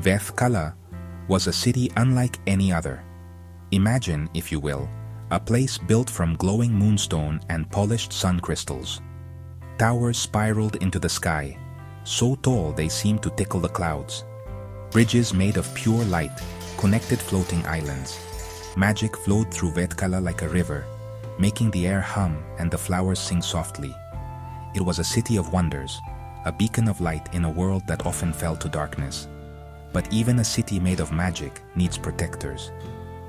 Veth Kala was a city unlike any other. Imagine, if you will, a place built from glowing moonstone and polished sun crystals. Towers spiraled into the sky, so tall they seemed to tickle the clouds. Bridges made of pure light connected floating islands. Magic flowed through Veth Kala like a river, making the air hum and the flowers sing softly. It was a city of wonders, a beacon of light in a world that often fell to darkness. But even a city made of magic needs protectors.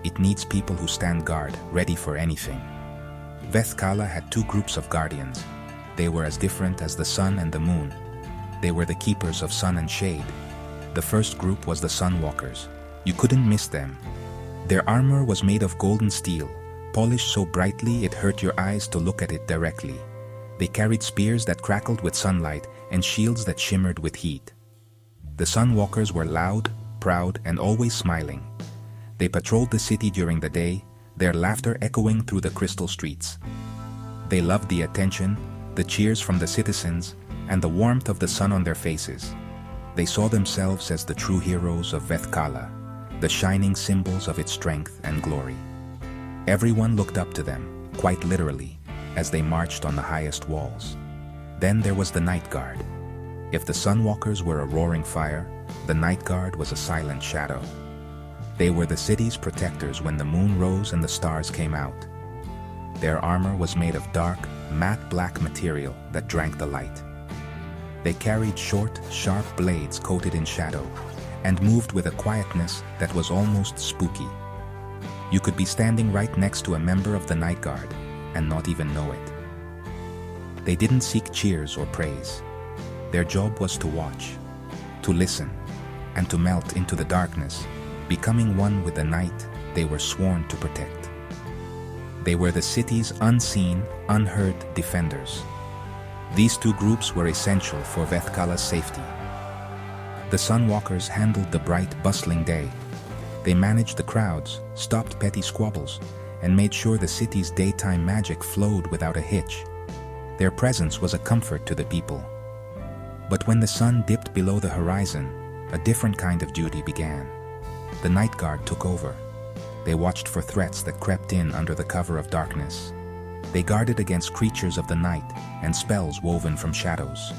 It needs people who stand guard, ready for anything. Veth Kala had two groups of guardians. They were as different as the sun and the moon. They were the keepers of sun and shade. The first group was the Sunwalkers. You couldn't miss them. Their armor was made of golden steel, polished so brightly it hurt your eyes to look at it directly. They carried spears that crackled with sunlight and shields that shimmered with heat. The Sunwalkers were loud, proud, and always smiling. They patrolled the city during the day, their laughter echoing through the crystal streets. They loved the attention, the cheers from the citizens, and the warmth of the sun on their faces. They saw themselves as the true heroes of Veth Kala, the shining symbols of its strength and glory. Everyone looked up to them, quite literally, as they marched on the highest walls. Then there was the Night Guard. If the Sunwalkers were a roaring fire, the Night Guard was a silent shadow. They were the city's protectors when the moon rose and the stars came out. Their armor was made of dark, matte black material that drank the light. They carried short, sharp blades coated in shadow and moved with a quietness that was almost spooky. You could be standing right next to a member of the Night Guard and not even know it. They didn't seek cheers or praise. Their job was to watch, to listen, and to melt into the darkness, becoming one with the night they were sworn to protect. They were the city's unseen, unheard defenders. These two groups were essential for Veth Kala's safety. The Sunwalkers handled the bright, bustling day. They managed the crowds, stopped petty squabbles, and made sure the city's daytime magic flowed without a hitch. Their presence was a comfort to the people. But when the sun dipped below the horizon, a different kind of duty began. The Night Guard took over. They watched for threats that crept in under the cover of darkness. They guarded against creatures of the night and spells woven from shadows.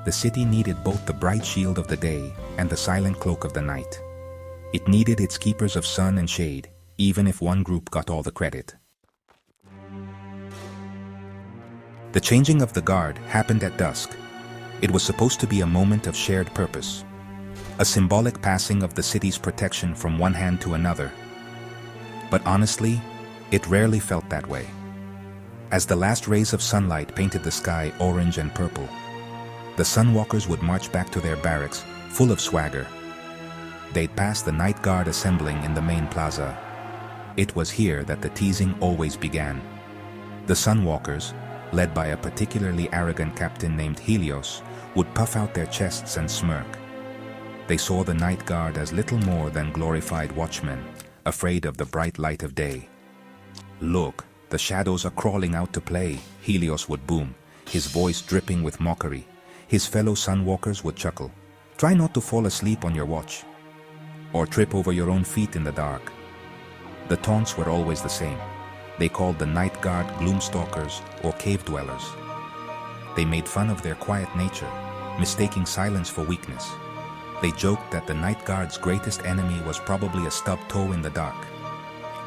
The city needed both the bright shield of the day and the silent cloak of the night. It needed its keepers of sun and shade, even if one group got all the credit. The changing of the guard happened at dusk. It was supposed to be a moment of shared purpose, a symbolic passing of the city's protection from one hand to another. But honestly, it rarely felt that way. As the last rays of sunlight painted the sky orange and purple, the Sunwalkers would march back to their barracks, full of swagger. They'd pass the Night Guard assembling in the main plaza. It was here that the teasing always began. The Sunwalkers, led by a particularly arrogant captain named Helios, would puff out their chests and smirk. They saw the Night Guard as little more than glorified watchmen, afraid of the bright light of day. "Look, the shadows are crawling out to play," Helios would boom, his voice dripping with mockery. His fellow Sunwalkers would chuckle. "Try not to fall asleep on your watch, or trip over your own feet in the dark." The taunts were always the same. They called the Night Guard Gloomstalkers or Cave Dwellers. They made fun of their quiet nature, mistaking silence for weakness. They joked that the Night Guard's greatest enemy was probably a stubbed toe in the dark.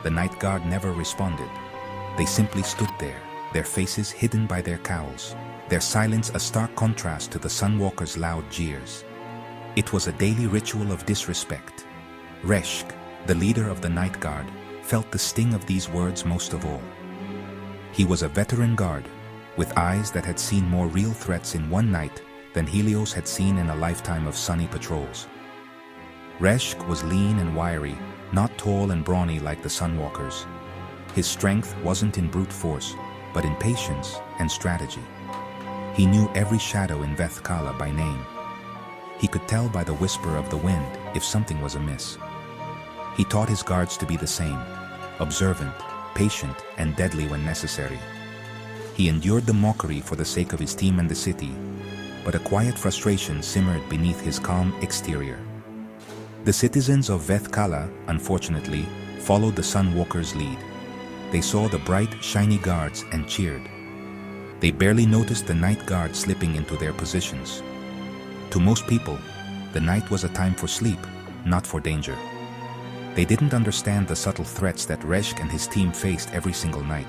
The Night Guard never responded. They simply stood there, their faces hidden by their cowls, their silence a stark contrast to the Sunwalkers' loud jeers. It was a daily ritual of disrespect. Reshk, the leader of the Night Guard, felt the sting of these words most of all. He was a veteran guard, with eyes that had seen more real threats in one night than Helios had seen in a lifetime of sunny patrols. Reshk was lean and wiry, not tall and brawny like the Sunwalkers. His strength wasn't in brute force, but in patience and strategy. He knew every shadow in Veth Kala by name. He could tell by the whisper of the wind if something was amiss. He taught his guards to be the same, observant, patient, and deadly when necessary. He endured the mockery for the sake of his team and the city, but a quiet frustration simmered beneath his calm exterior. The citizens of Vethkala, unfortunately, followed the Sunwalkers' lead. They saw the bright, shiny guards and cheered. They barely noticed the night guard slipping into their positions. To most people, the night was a time for sleep, not for danger. They didn't understand the subtle threats that Reshk and his team faced every single night.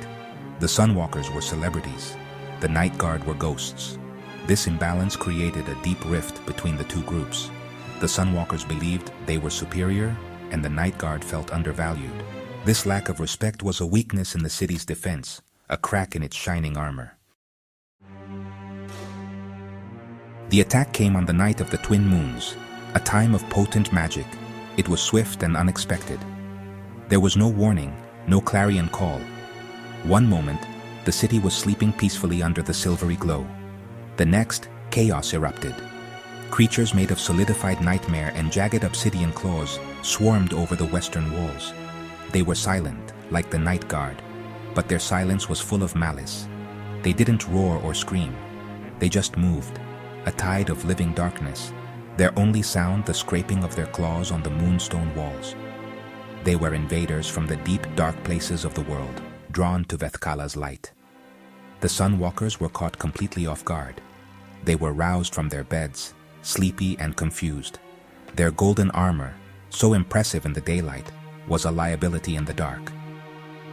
The Sunwalkers were celebrities. The Night Guard were ghosts. This imbalance created a deep rift between the two groups. The Sunwalkers believed they were superior, and the Night Guard felt undervalued. This lack of respect was a weakness in the city's defense, a crack in its shining armor. The attack came on the night of the twin moons, a time of potent magic. It was swift and unexpected. There was no warning, no clarion call. One moment, the city was sleeping peacefully under the silvery glow. The next, chaos erupted. Creatures made of solidified nightmare and jagged obsidian claws swarmed over the western walls. They were silent, like the Night Guard, but their silence was full of malice. They didn't roar or scream. They just moved, a tide of living darkness, their only sound the scraping of their claws on the moonstone walls. They were invaders from the deep, dark places of the world, drawn to Vethkala's light. The Sunwalkers were caught completely off guard. They were roused from their beds, sleepy and confused. Their golden armor, so impressive in the daylight, was a liability in the dark.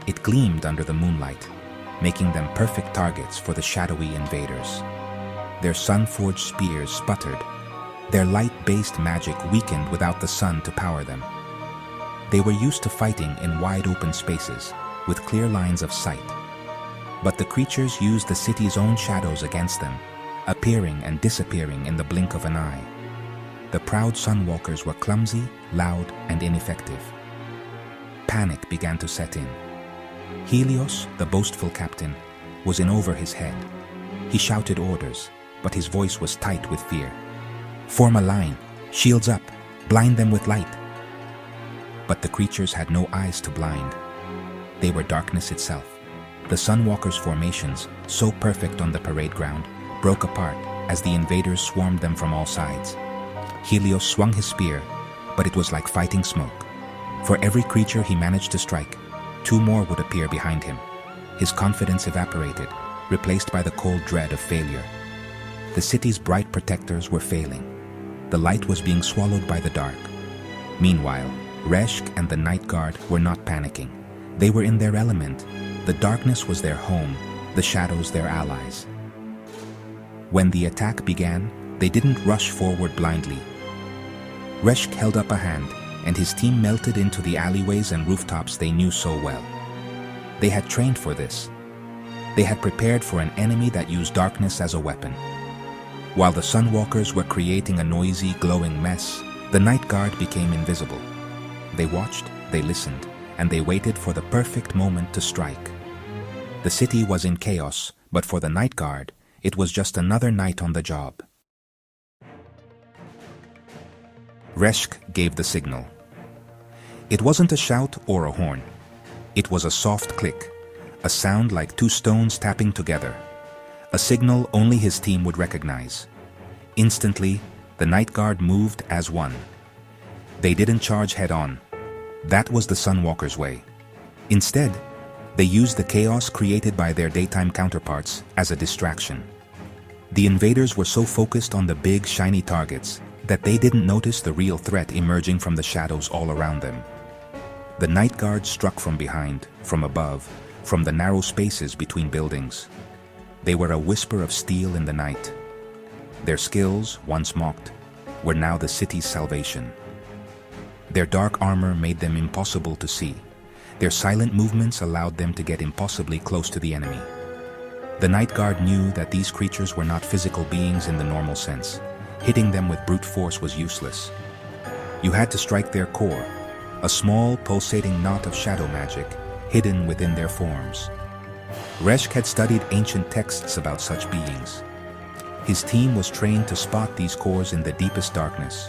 It gleamed under the moonlight, making them perfect targets for the shadowy invaders. Their sun-forged spears sputtered. Their light-based magic weakened without the sun to power them. They were used to fighting in wide-open spaces, with clear lines of sight. But the creatures used the city's own shadows against them, appearing and disappearing in the blink of an eye. The proud Sunwalkers were clumsy, loud, and ineffective. Panic began to set in. Helios, the boastful captain, was in over his head. He shouted orders, but his voice was tight with fear. "Form a line, shields up, blind them with light." But the creatures had no eyes to blind. They were darkness itself. The Sunwalkers' formations, so perfect on the parade ground, broke apart as the invaders swarmed them from all sides. Helios swung his spear, but it was like fighting smoke. For every creature he managed to strike, two more would appear behind him. His confidence evaporated, replaced by the cold dread of failure. The city's bright protectors were failing. The light was being swallowed by the dark. Meanwhile, Reshk and the Night Guard were not panicking. They were in their element. The darkness was their home, the shadows their allies. When the attack began, they didn't rush forward blindly. Reshk held up a hand, and his team melted into the alleyways and rooftops they knew so well. They had trained for this. They had prepared for an enemy that used darkness as a weapon. While the Sunwalkers were creating a noisy, glowing mess, the Night Guard became invisible. They watched, they listened, and they waited for the perfect moment to strike. The city was in chaos, but for the Night Guard, it was just another night on the job. Reshk gave the signal. It wasn't a shout or a horn. It was a soft click, a sound like two stones tapping together, a signal only his team would recognize. Instantly, the Night Guard moved as one. They didn't charge head-on. That was the Sunwalkers' way. Instead, they used the chaos created by their daytime counterparts as a distraction. The invaders were so focused on the big, shiny targets that they didn't notice the real threat emerging from the shadows all around them. The Night Guard struck from behind, from above, from the narrow spaces between buildings. They were a whisper of steel in the night. Their skills, once mocked, were now the city's salvation. Their dark armor made them impossible to see. Their silent movements allowed them to get impossibly close to the enemy. The Night Guard knew that these creatures were not physical beings in the normal sense. Hitting them with brute force was useless. You had to strike their core, a small, pulsating knot of shadow magic hidden within their forms. Reshk had studied ancient texts about such beings. His team was trained to spot these cores in the deepest darkness.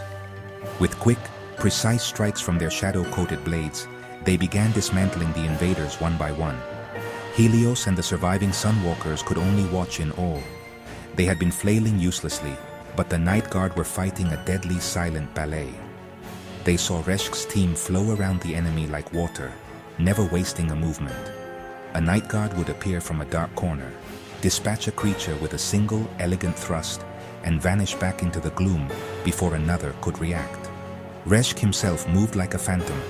With quick, precise strikes from their shadow-coated blades, they began dismantling the invaders one by one. Helios and the surviving Sunwalkers could only watch in awe. They had been flailing uselessly, but the Night Guard were fighting a deadly silent ballet. They saw Reshk's team flow around the enemy like water, never wasting a movement. A night guard would appear from a dark corner, dispatch a creature with a single elegant thrust, and vanish back into the gloom before another could react. Reshk himself moved like a phantom,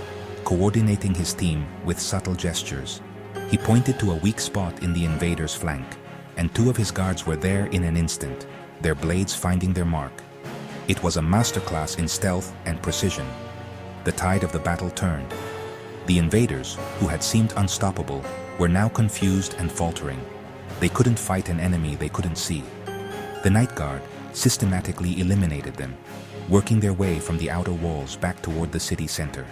coordinating his team with subtle gestures. He pointed to a weak spot in the invader's flank, and two of his guards were there in an instant, their blades finding their mark. It was a masterclass in stealth and precision. The tide of the battle turned. The invaders, who had seemed unstoppable, were now confused and faltering. They couldn't fight an enemy they couldn't see. The Night Guard systematically eliminated them, working their way from the outer walls back toward the city center.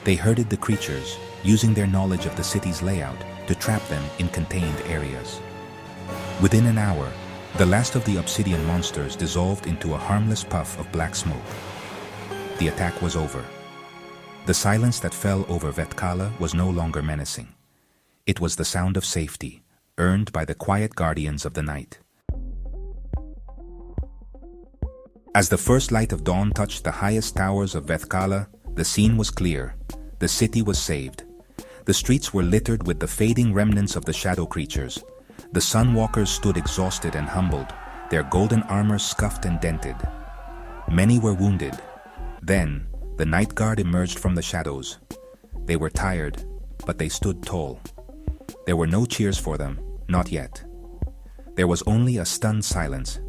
They herded the creatures, using their knowledge of the city's layout to trap them in contained areas. Within an hour, the last of the obsidian monsters dissolved into a harmless puff of black smoke. The attack was over. The silence that fell over Vetkala was no longer menacing. It was the sound of safety, earned by the quiet guardians of the night. As the first light of dawn touched the highest towers of Vetkala, the scene was clear. The city was saved. The streets were littered with the fading remnants of the shadow creatures. The Sunwalkers stood exhausted and humbled, their golden armor scuffed and dented. Many were wounded. Then, the Night Guard emerged from the shadows. They were tired, but they stood tall. There were no cheers for them, not yet. There was only a stunned silence.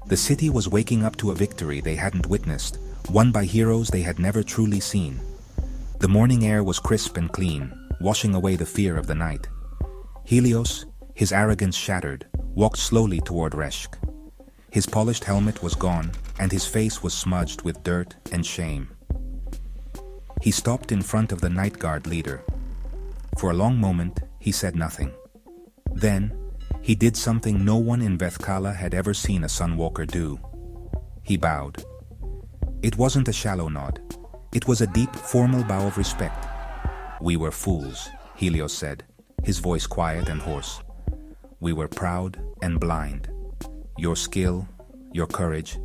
The city was waking up to a victory they hadn't witnessed, won by heroes they had never truly seen. The morning air was crisp and clean, washing away the fear of the night. Helios, his arrogance shattered, walked slowly toward Reshk. His polished helmet was gone, and his face was smudged with dirt and shame. He stopped in front of the Night Guard leader. For a long moment, he said nothing. Then, he did something no one in Vetkala had ever seen a Sunwalker do. He bowed. It wasn't a shallow nod. It was a deep, formal bow of respect. "We were fools," Helios said, his voice quiet and hoarse. "We were proud and blind. Your skill, your courage,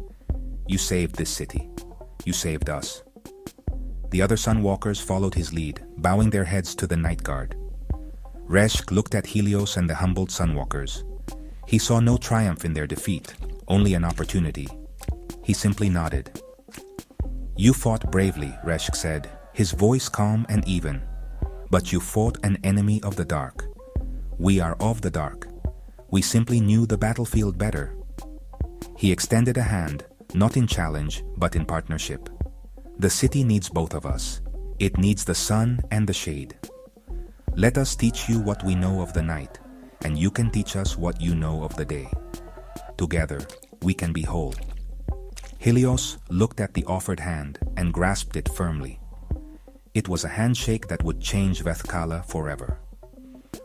you saved this city. You saved us." The other Sunwalkers followed his lead, bowing their heads to the Night Guard. Reshk looked at Helios and the humbled Sunwalkers. He saw no triumph in their defeat, only an opportunity. He simply nodded. "You fought bravely," Reshk said, his voice calm and even. "But you fought an enemy of the dark. We are of the dark. We simply knew the battlefield better." He extended a hand, not in challenge, but in partnership. The city needs both of us. It needs the sun and the shade. Let us teach you what we know of the night, and you can teach us what you know of the day. Together, we can be whole. Helios looked at the offered hand and grasped it firmly. It was a handshake that would change Vetkala forever.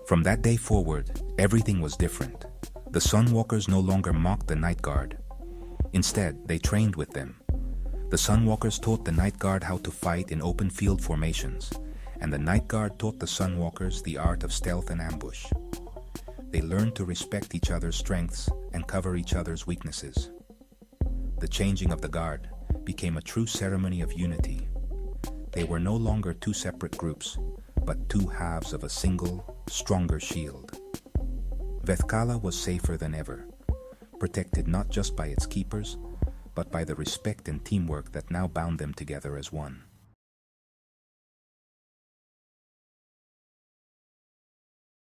From that day forward, everything was different. The Sunwalkers no longer mocked the Night Guard. Instead, they trained with them. The Sunwalkers taught the Night Guard how to fight in open field formations, and the Night Guard taught the Sunwalkers the art of stealth and ambush. They learned to respect each other's strengths and cover each other's weaknesses. The changing of the Guard became a true ceremony of unity. They were no longer two separate groups, but two halves of a single, stronger shield. Vetkala was safer than ever, protected not just by its keepers, but by the respect and teamwork that now bound them together as one.